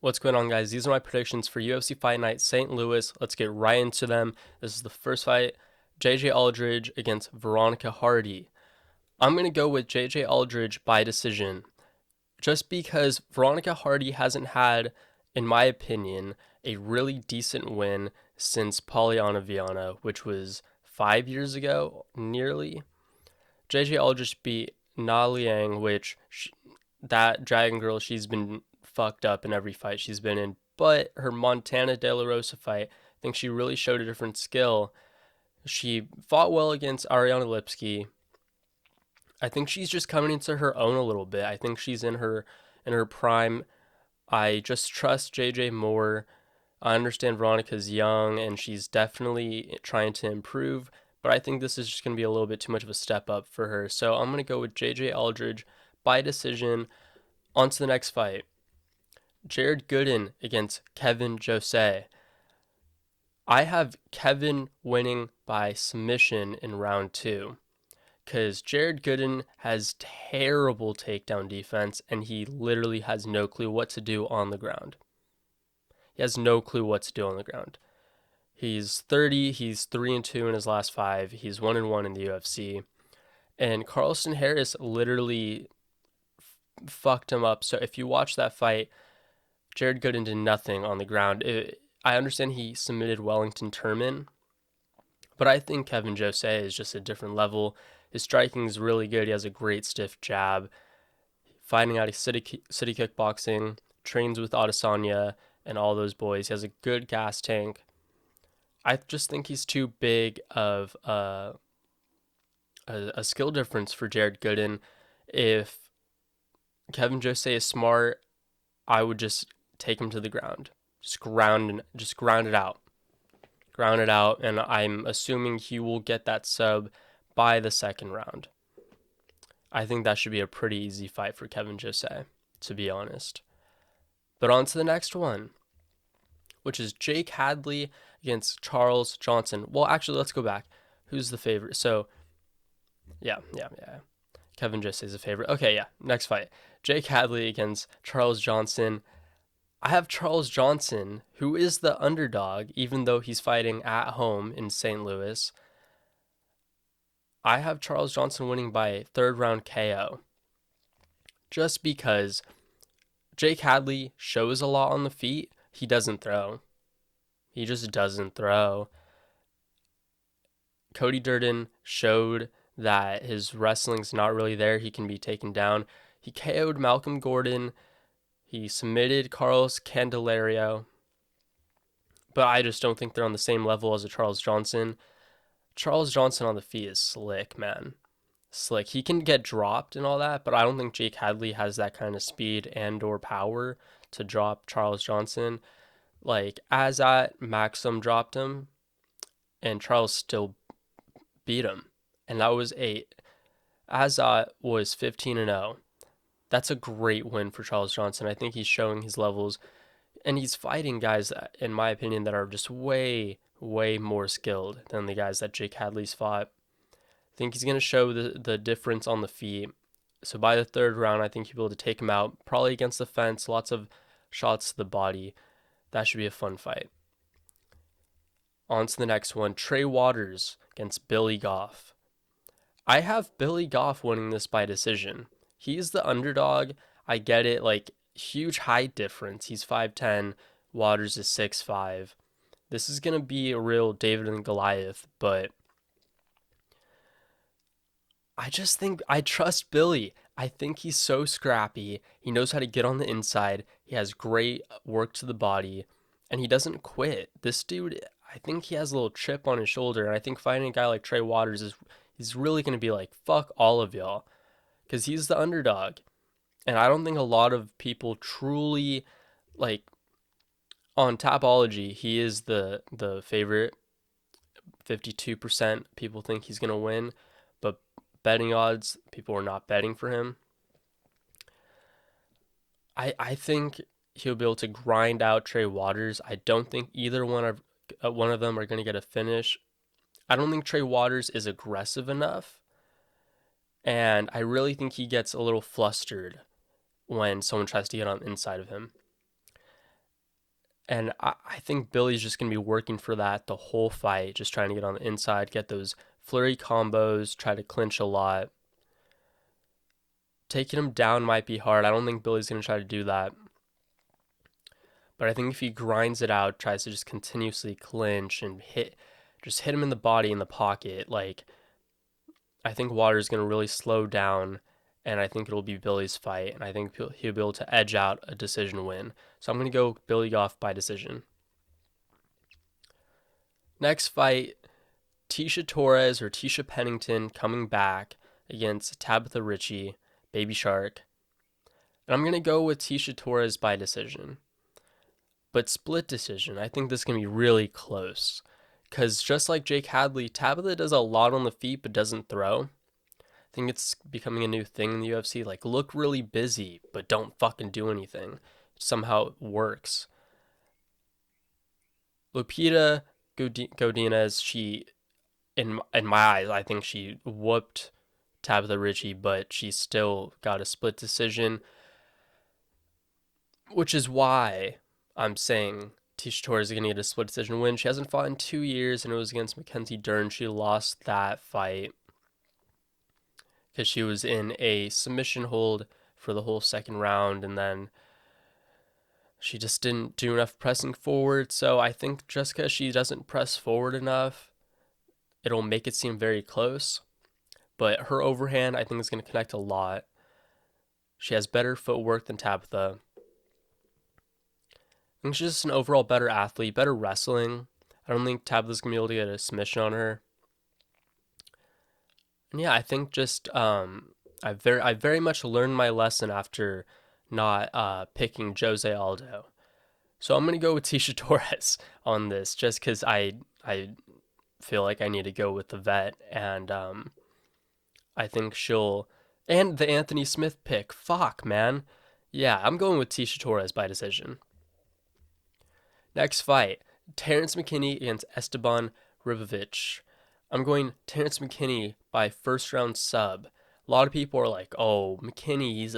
What's going on, guys? These are my predictions for UFC Fight Night St. Louis. Let's get right into them. This is the first fight, JJ Aldridge against Veronica Hardy. I'm going to go with JJ Aldridge by decision, just because Veronica Hardy hasn't had, in my opinion, a really decent win since Polyana Viana, which was 5 years ago, nearly. JJ Aldridge beat Na Liang, that Dragon Girl, she's been fucked up in every fight she's been in. But her Montana De La Rosa fight, I think she really showed a different skill. She fought well against Ariana Lipski. I think she's just coming into her own a little bit. I think she's in her prime. I just trust JJ more. I understand Veronica's young and she's definitely trying to improve, but I think this is just going to be a little bit too much of a step up for her. So I'm going to go with JJ Aldridge by decision. On to the next fight. Jared Gooden against Kevin Jose. I have Kevin winning by submission in round 2 because Jared Gooden has terrible takedown defense and he literally has no clue what to do on the ground. He has no clue what to do on the ground. He's 30, he's 3-2 in his last 5, he's 1-1 in the UFC. And Carlston Harris literally fucked him up. So if you watch that fight, Jared Gooden did nothing on the ground. I understand he submitted Wellington Turman, but I think Kevin Jose is just a different level. His striking is really good. He has a great stiff jab. Fighting out of city kickboxing, trains with Adesanya and all those boys. He has a good gas tank. I just think he's too big of a skill difference for Jared Gooden. If Kevin Jose is smart, I would just take him to the ground. Just ground it out. Ground it out, and I'm assuming he will get that sub by the second round. I think that should be a pretty easy fight for Kevin Jose, to be honest. But on to the next one, which is Jake Hadley against Charles Johnson. Well, actually, let's go back. Who's the favorite? So, yeah. Kevin Jose is a favorite. Okay, yeah. Next fight. Jake Hadley against Charles Johnson. I have Charles Johnson, who is the underdog, even though he's fighting at home in St. Louis. I have Charles Johnson winning by third round KO. Just because Jake Hadley shows a lot on the feet, he doesn't throw. He just doesn't throw. Cody Durden showed that his wrestling's not really there. He can be taken down. He KO'd Malcolm Gordon. He submitted Carlos Candelario. But I just don't think they're on the same level as a Charles Johnson. Charles Johnson on the feet is slick, man. Slick. He can get dropped and all that, but I don't think Jake Hadley has that kind of speed and or power to drop Charles Johnson. Like, Azat, Maxim dropped him, and Charles still beat him. And that was 8. Azat was 15-0. That's a great win for Charles Johnson. I think he's showing his levels, and he's fighting guys, in my opinion, that are just way more skilled than the guys that Jake Hadley's fought. I think he's going to show the difference on the feet. So by the third round, I think he'll be able to take him out, probably against the fence, lots of shots to the body. That should be a fun fight. On to the next one, Trey Waters against Billy Goff. I have Billy Goff winning this by decision. He's the underdog. I get it, like, huge height difference. He's 5'10", Waters is 6'5". This is going to be a real David and Goliath, but I just think I trust Billy. I think he's so scrappy. He knows how to get on the inside. He has great work to the body, and he doesn't quit. This dude, I think he has a little chip on his shoulder, and I think fighting a guy like Trey Waters he's really going to be like, fuck all of y'all, because he's the underdog. And I don't think a lot of people truly, like, on Tapology, he is the favorite. 52% people think he's going to win, but betting odds, people are not betting for him. I think he'll be able to grind out Trey Waters. I don't think either one of them are going to get a finish. I don't think Trey Waters is aggressive enough, and I really think he gets a little flustered when someone tries to get on the inside of him. And I think Billy's just going to be working for that the whole fight, just trying to get on the inside, get those flurry combos, try to clinch a lot. Taking him down might be hard. I don't think Billy's going to try to do that. But I think if he grinds it out, tries to just continuously clinch and just hit him in the body, in the pocket, like, I think Water's going to really slow down, and I think it'll be Billy's fight, and I think he'll be able to edge out a decision win. So I'm going to go Billy Goff by decision. Next fight, Tisha Torres or Tisha Pennington coming back against Tabitha Ritchie, Baby Shark. And I'm going to go with Tisha Torres by decision. But split decision, I think this is going to be really close. Because just like Jake Hadley, Tabitha does a lot on the feet but doesn't throw. I think it's becoming a new thing in the UFC. Like, look really busy, but don't fucking do anything. Somehow it works. Lupita Godinez, she, in my eyes, I think she whooped Tabitha Ritchie, but she still got a split decision, which is why I'm saying Tisha Torres is going to get a split decision win. She hasn't fought in 2 years, and it was against Mackenzie Dern. She lost that fight because she was in a submission hold for the whole second round, and then she just didn't do enough pressing forward. So I think just because she doesn't press forward enough, it'll make it seem very close. But her overhand, I think, is going to connect a lot. She has better footwork than Tabitha. I think she's just an overall better athlete, better wrestling. I don't think Tabitha's going to be able to get a submission on her. And yeah, I think just I very much learned my lesson after not picking Jose Aldo. So I'm going to go with Tisha Torres on this just because I feel like I need to go with the vet, and I think she'll... And the Anthony Smith pick. Fuck, man. Yeah, I'm going with Tisha Torres by decision. Next fight, Terrence McKinney against Estabon Ribovich. I'm going Terrence McKinney by first round sub. A lot of people are like, oh, McKinney, he's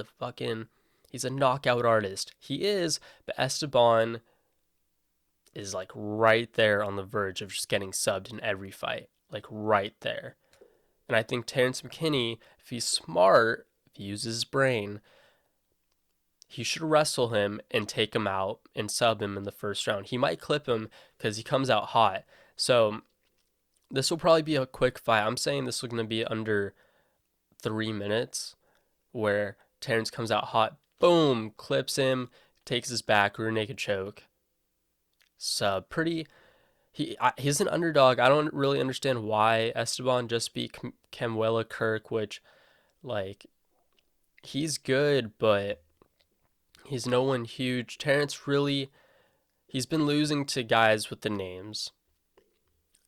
a knockout artist. He is, but Estabon is like right there on the verge of just getting subbed in every fight. Like right there. And I think Terrence McKinney, if he's smart, if he uses his brain, he should wrestle him and take him out and sub him in the first round. He might clip him because he comes out hot. So this will probably be a quick fight. I'm saying this is going to be under 3 minutes, where Terrence comes out hot, boom, clips him, takes his back, rear naked choke. Sub. He's an underdog. I don't really understand why Estabon just beat Camuela Kirk, which, like, he's good, but he's no one huge. Terrence really, he's been losing to guys with the names,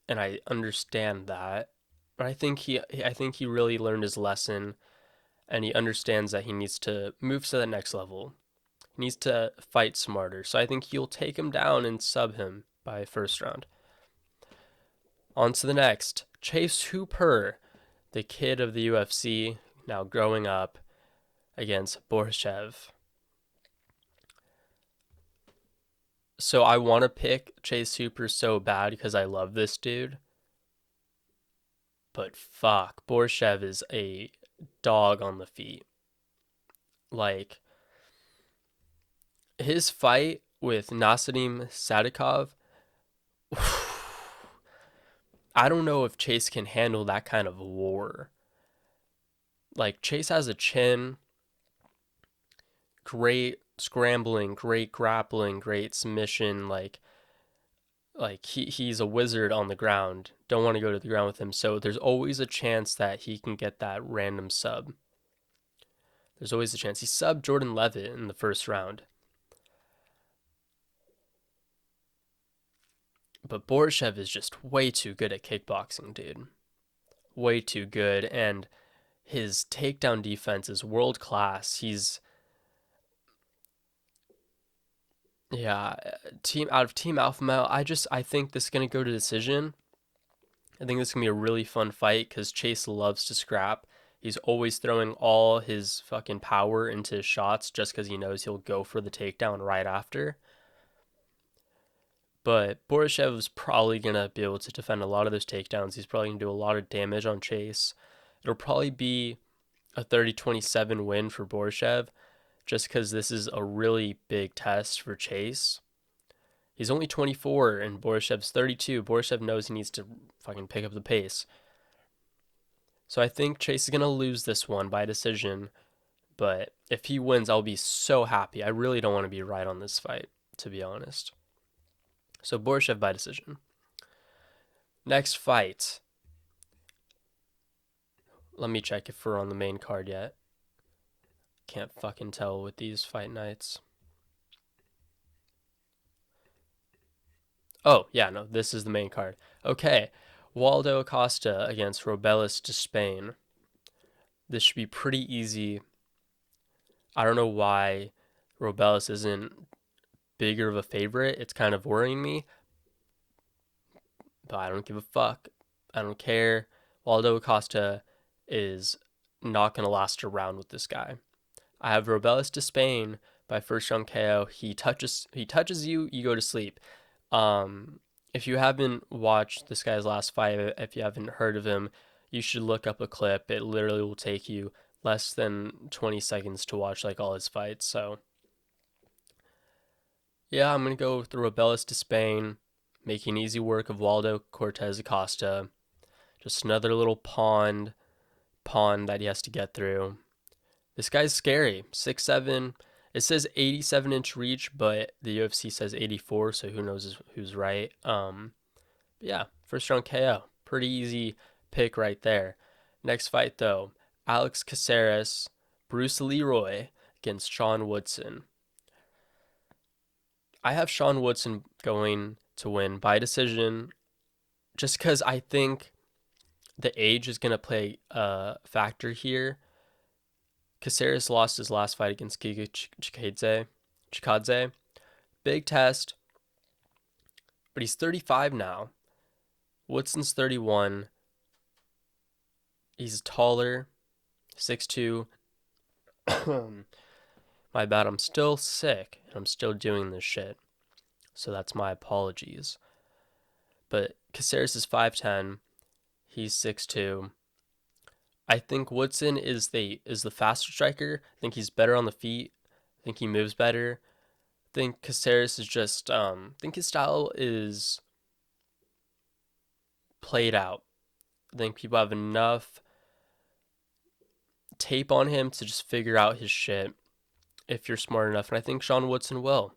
and I understand that. But I think he really learned his lesson, and he understands that he needs to move to the next level. He needs to fight smarter. So I think he'll take him down and sub him by first round. On to the next. Chase Hooper, the kid of the UFC, now growing up, against Borchev. So I want to pick Chase Hooper so bad because I love this dude. But fuck, Borchev is a dog on the feet. Like, his fight with Nascimento Sadikov, I don't know if Chase can handle that kind of war. Like, Chase has a chin, great scrambling, great grappling, great submission. Like he's a wizard on the ground. Don't want to go to the ground with him. So there's always a chance that he can get that random sub. There's always a chance. He subbed Jordan Levitt in the first round. But Borchev is just way too good at kickboxing, dude. Way too good. And his takedown defense is world class. He's... Yeah, out of Team Alpha Male, I think this is going to go to decision. I think this is going to be a really fun fight because Chase loves to scrap. He's always throwing all his fucking power into his shots just because he knows he'll go for the takedown right after. But Borchev is probably going to be able to defend a lot of those takedowns. He's probably going to do a lot of damage on Chase. It'll probably be a 30-27 win for Borchev just because this is a really big test for Chase. He's only 24 and Borchev's 32. Borchev knows he needs to fucking pick up the pace. So I think Chase is going to lose this one by decision. But if he wins, I'll be so happy. I really don't want to be right on this fight, to be honest. So Borchev by decision. Next fight. Let me check if we're on the main card yet. Can't fucking tell with these fight nights. Oh, yeah, no, this is the main card. Okay, Waldo Acosta against Robelis de Spain. This should be pretty easy. I don't know why Robelis isn't bigger of a favorite. It's kind of worrying me. But I don't give a fuck. I don't care. Waldo Acosta is not going to last a round with this guy. I have Robelis de Spain by first round KO. He touches you, you go to sleep. If you haven't watched this guy's last fight, if you haven't heard of him, you should look up a clip. It literally will take you less than 20 seconds to watch like all his fights. So yeah, I'm gonna go with the Robelis de Spain, making easy work of Waldo Cortez Acosta. Just another little pawn that he has to get through. This guy's scary. 6'7". It says 87-inch reach, but the UFC says 84, so who knows who's right. Yeah, first round KO. Pretty easy pick right there. Next fight, though. Alex Caceres, Bruce Leroy against Sean Woodson. I have Sean Woodson going to win by decision just because I think the age is going to play a factor here. Caceres lost his last fight against Giga Chikadze. Big test, but he's 35 now. Woodson's 31. He's taller, 6'2". My bad, I'm still sick, and I'm still doing this shit. So that's my apologies. But Caceres is 5'10". He's 6'2". I think Woodson is the faster striker. I think he's better on the feet. I think he moves better. I think Caceres is just I think his style is played out. I think people have enough tape on him to just figure out his shit if you're smart enough, and I think Sean Woodson will.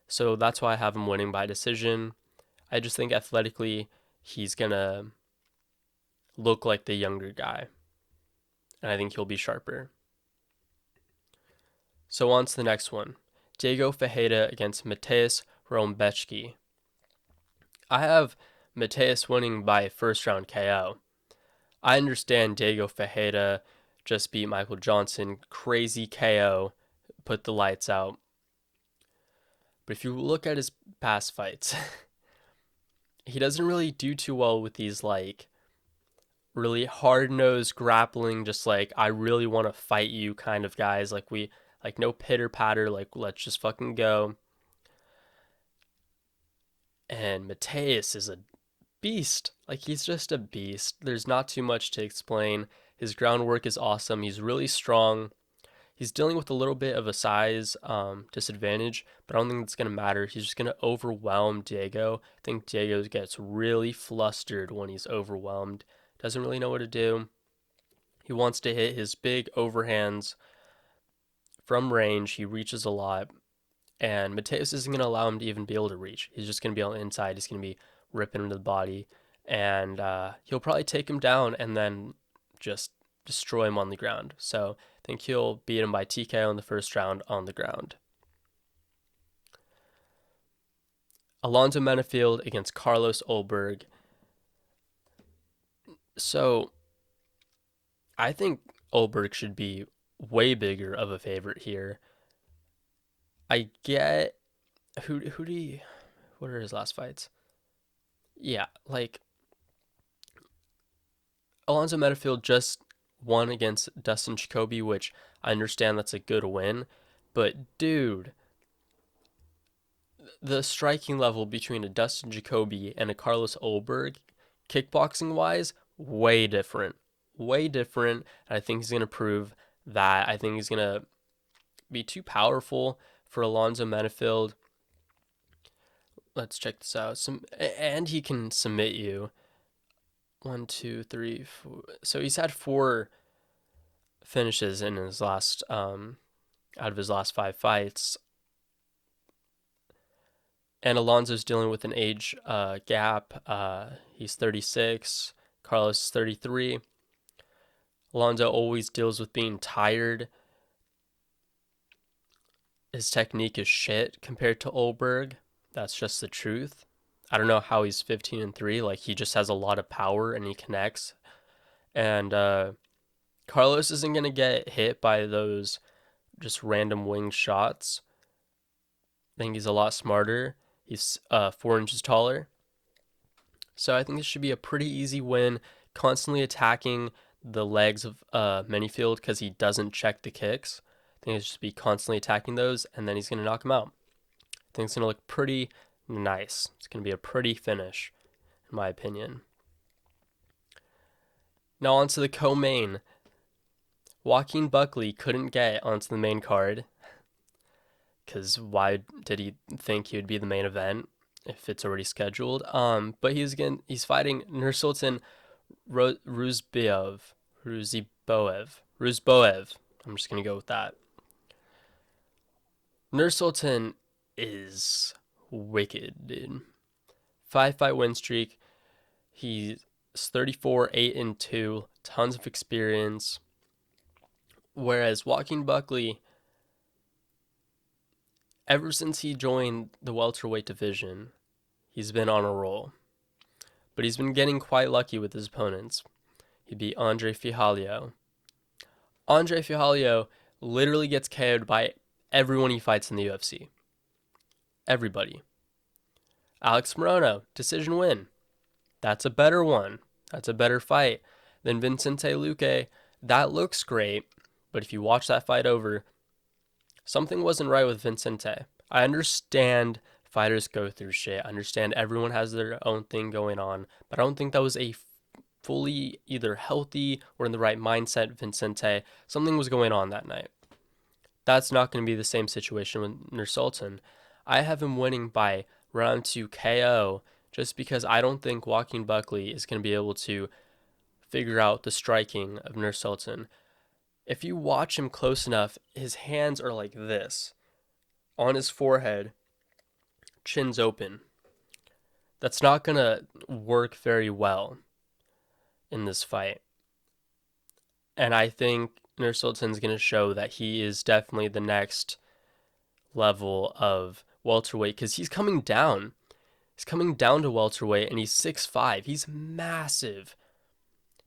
So that's why I have him winning by decision. I just think athletically he's gonna look like the younger guy, and I think he'll be sharper. So on to the next one. Diego Ferreira against Matias Rombechki. I have Matias winning by first round KO. I understand Diego Ferreira just beat Michael Johnson, crazy KO, put the lights out. But if you look at his past fights, he doesn't really do too well with these like really hard-nosed grappling, just like I really want to fight you kind of guys. Like no pitter patter, like let's just fucking go. And Matias is a beast. Like he's just a beast. There's not too much to explain. His groundwork is awesome. He's really strong. He's dealing with a little bit of a size disadvantage, but I don't think it's going to matter. He's just going to overwhelm Diego. I think Diego gets really flustered when he's overwhelmed. Doesn't really know what to do. He wants to hit his big overhands from range. He reaches a lot, and Matias isn't going to allow him to even be able to reach. He's just going to be on the inside. He's going to be ripping into the body, and he'll probably take him down and then just destroy him on the ground. So I think he'll beat him by TKO in the first round on the ground. Alonzo Menifield against Carlos Ulberg. So I think Olberg should be way bigger of a favorite here. I get what are his last fights? Yeah, like Alonzo Menifield just won against Dustin Jacoby, which I understand that's a good win, but dude, the striking level between a Dustin Jacoby and a Carlos Ulberg, kickboxing wise, way different. Way different. And I think he's going to prove that. I think he's going to be too powerful for Alonzo Menifield. Let's check this out. And he can submit you. 1, 2, 3, 4. So he's had 4 finishes in his last out of his last 5 fights. And Alonzo's dealing with an age gap. He's 36. Carlos is 33. Alonzo always deals with being tired. His technique is shit compared to Olberg. That's just the truth. I don't know how he's 15-3. Like, he just has a lot of power and he connects. And Carlos isn't going to get hit by those just random wing shots. I think he's a lot smarter. He's 4 inches taller. So I think this should be a pretty easy win. Constantly attacking the legs of Menifield because he doesn't check the kicks. I think it's just be constantly attacking those, and then he's going to knock him out. I think it's going to look pretty nice. It's going to be a pretty finish, in my opinion. Now on to the co-main. Joaquin Buckley couldn't get onto the main card because why did he think he would be the main event if it's already scheduled? But he's fighting Nursultan Ruziboev. I'm just gonna go with that. Nursultan is wicked, dude. 5-fight win streak. He's 34, 8-2, tons of experience. Whereas Joaquin Buckley, ever since he joined the welterweight division, he's been on a roll. But he's been getting quite lucky with his opponents. He beat Andre Fialho. Andre Fialho literally gets KO'd by everyone he fights in the UFC. Everybody. Alex Morono, decision win. That's a better one. That's a better fight than Vicente Luque. That looks great, but if you watch that fight over, something wasn't right with Vicente. I understand fighters go through shit. I understand everyone has their own thing going on, but I don't think that was a fully either healthy or in the right mindset Vicente. Something was going on that night. That's not going to be the same situation with Nursultan. I have him winning by round 2 KO just because I don't think Joaquin Buckley is going to be able to figure out the striking of Nursultan. If you watch him close enough, his hands are like this. On his forehead, chin's open. That's not going to work very well in this fight. And I think Nursultan's going to show that he is definitely the next level of welterweight because he's coming down. He's coming down to welterweight and he's 6'5". He's massive.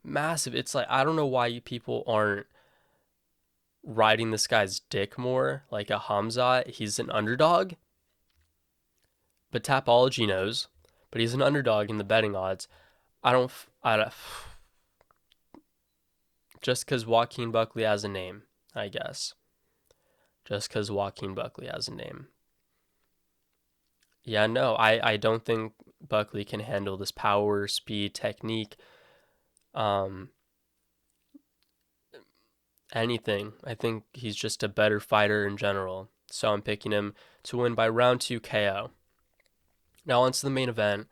Massive. It's like, I don't know why people aren't riding this guy's dick more, like a Hamza. He's an underdog. But Tapology knows. But he's an underdog in the betting odds. I don't just because Joaquin Buckley has a name, I guess. Just because Joaquin Buckley has a name. Yeah, no, I don't think Buckley can handle this power, speed, technique, anything. I think he's just a better fighter in general. So I'm picking him to win by round 2 KO. Now on to the main event.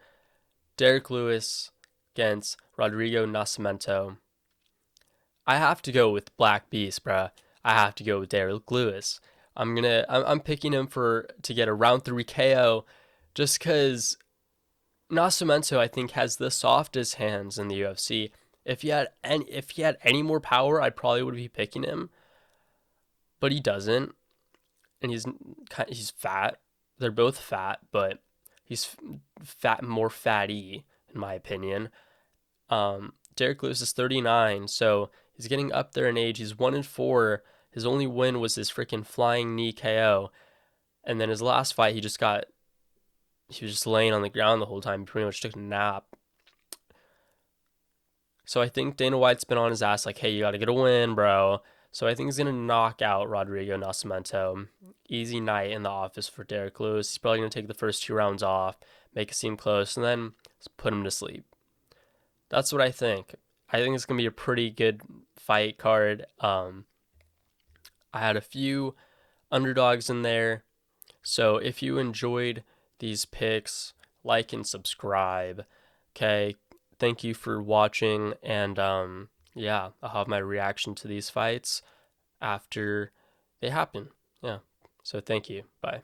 Derrick Lewis against Rodrigo Nascimento. I have to go with Black Beast, bruh. I have to go with Derrick Lewis. I'm picking him to get a round 3 KO just because Nascimento, I think, has the softest hands in the UFC. If he had any more power, I probably would be picking him. But he doesn't. And he's fat. They're both fat, but he's more fatty, in my opinion. Derrick Lewis is 39, so he's getting up there in age. He's 1-4. His only win was his freaking flying knee KO. And then his last fight, he was just laying on the ground the whole time. He pretty much took a nap. So I think Dana White's been on his ass like, hey, you got to get a win, bro. So I think he's going to knock out Rodrigo Nascimento. Easy night in the office for Derrick Lewis. He's probably going to take the first 2 rounds off, make it seem close, and then put him to sleep. That's what I think. I think it's going to be a pretty good fight card. I had a few underdogs in there. So if you enjoyed these picks, like and subscribe. Okay. Thank you for watching. And yeah, I'll have my reaction to these fights after they happen. Yeah. So thank you. Bye.